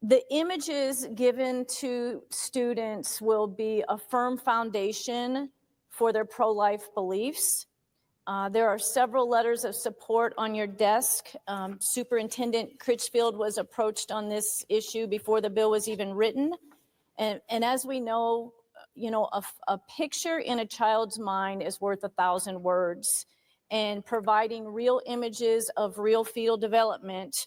The images given to students will be a firm foundation for their pro-life beliefs. There are several letters of support on your desk. Superintendent Critchfield was approached on this issue before the bill was even written. And as we know, a picture in a child's mind is worth 1,000 words. And providing real images of real fetal development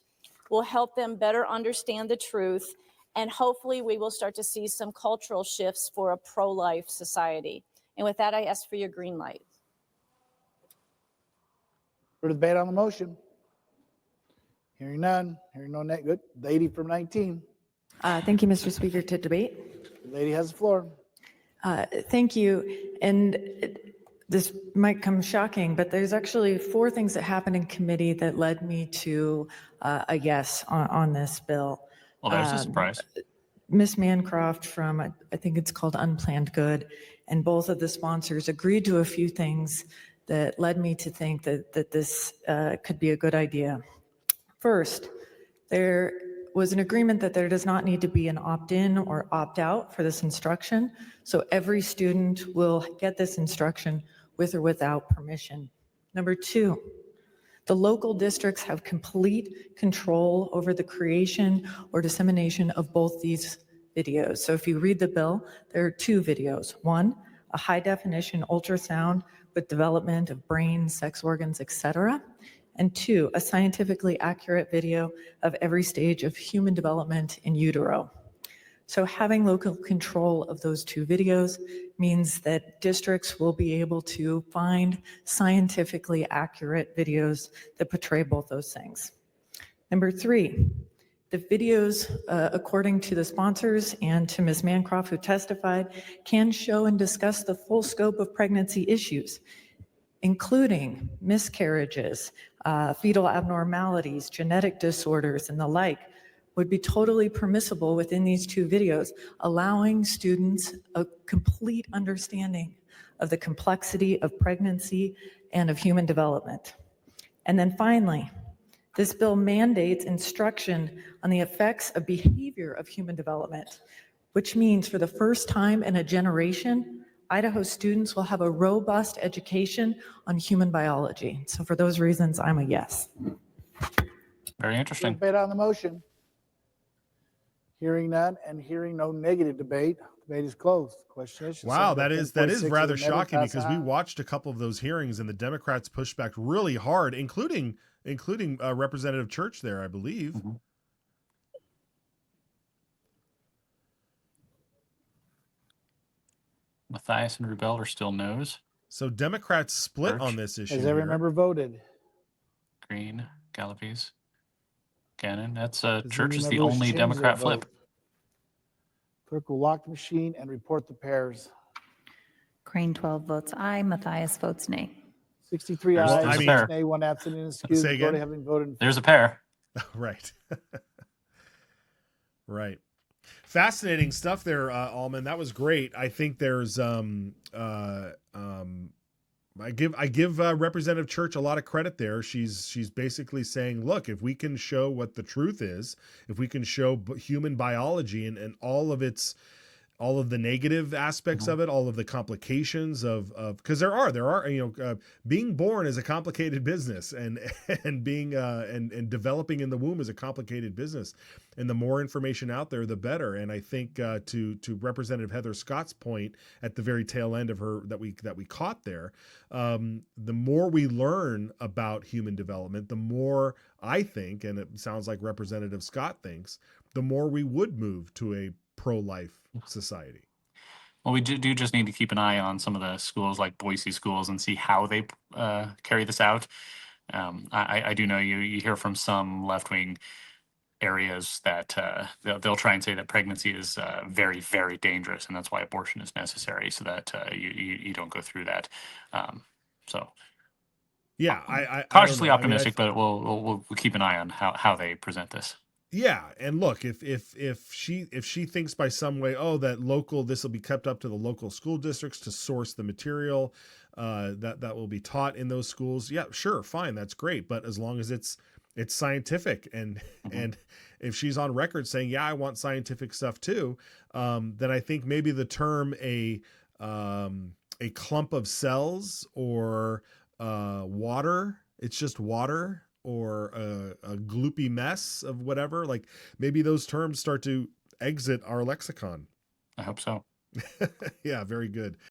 will help them better understand the truth. And hopefully we will start to see some cultural shifts for a pro-life society. And with that, I ask for your green light. For debate on the motion. Hearing none. Hearing no net. Good. Lady from 19. Thank you, Mr. Speaker. To debate. The lady has the floor. Thank you. And this might come shocking, but there's actually 4 things that happened in committee that led me to a yes on this bill. Well, there's a surprise. Ms. Mancroft from, I think it's called Unplanned Good, and both of the sponsors agreed to a few things that led me to think that this could be a good idea. First, there was an agreement that there does not need to be an opt-in or opt-out for this instruction, so every student will get this instruction with or without permission. Number 2, the local districts have complete control over the creation or dissemination of both these videos. So if you read the bill, there are 2 videos. 1, a high-definition ultrasound with development of brain, sex organs, etc. And 2, a scientifically accurate video of every stage of human development in utero. So having local control of those 2 videos means that districts will be able to find scientifically accurate videos that portray both those things. Number 3, the videos, according to the sponsors and to Ms. Mancroft, who testified, can show and discuss the full scope of pregnancy issues, including miscarriages, fetal abnormalities, genetic disorders, and the like, would be totally permissible within these 2 videos, allowing students a complete understanding of the complexity of pregnancy and of human development. And then finally, this bill mandates instruction on the effects of behavior of human development, which means for the first time in a generation, Idaho students will have a robust education on human biology. So for those reasons, I'm a yes. Very interesting. Debate on the motion. Hearing none and hearing no negative debate, debate is closed. Question is. Wow, that is rather shocking because we watched a couple of those hearings and the Democrats pushed back really hard, including Representative Church there, I believe. Mm-hmm. Matthias and Rubel are still no's. So Democrats split Church. on this issue. Has every member voted? Green, Gallopese, Gannon. That's Does Church any is the member wish to only change Democrat their vote? flip. Clerk will lock the machine and report the pairs. Crane 12 votes aye. Matthias votes nay. 63 There's ayes, a 6 pair. nay, 1 absent and excused. Say again? Voted having voted. There's a pair. Right. Right. Fascinating stuff there, Allman. That was great. I think there's I give Representative Church a lot of credit there. She's basically saying, look, if we can show what the truth is, if we can show human biology and all of the negative aspects of it, all of the complications of because there are being born is a complicated business and being and developing in the womb is a complicated business, and the more information out there, the better. And I think to Representative Heather Scott's point at the very tail end of her that we caught there, the more we learn about human development, the more I think, and it sounds like Representative Scott thinks, the more we would move to a pro-life society. Well, we do just need to keep an eye on some of the schools like Boise schools and see how they carry this out. I do know you hear from some left-wing areas that they'll try and say that pregnancy is very, very dangerous, and that's why abortion is necessary, so that you don't go through that. So yeah, I cautiously I optimistic, but we'll keep an eye on how they present this. Yeah, and look, if she thinks by some way, this will be kept up to the local school districts to source the material that will be taught in those schools, yeah, sure, fine, that's great. But as long as it's It's scientific, and if she's on record saying, yeah, I want scientific stuff too, then I think maybe the term a clump of cells, or water, it's just water, or a gloopy mess of whatever, like maybe those terms start to exit our lexicon. I hope so. Yeah, very good.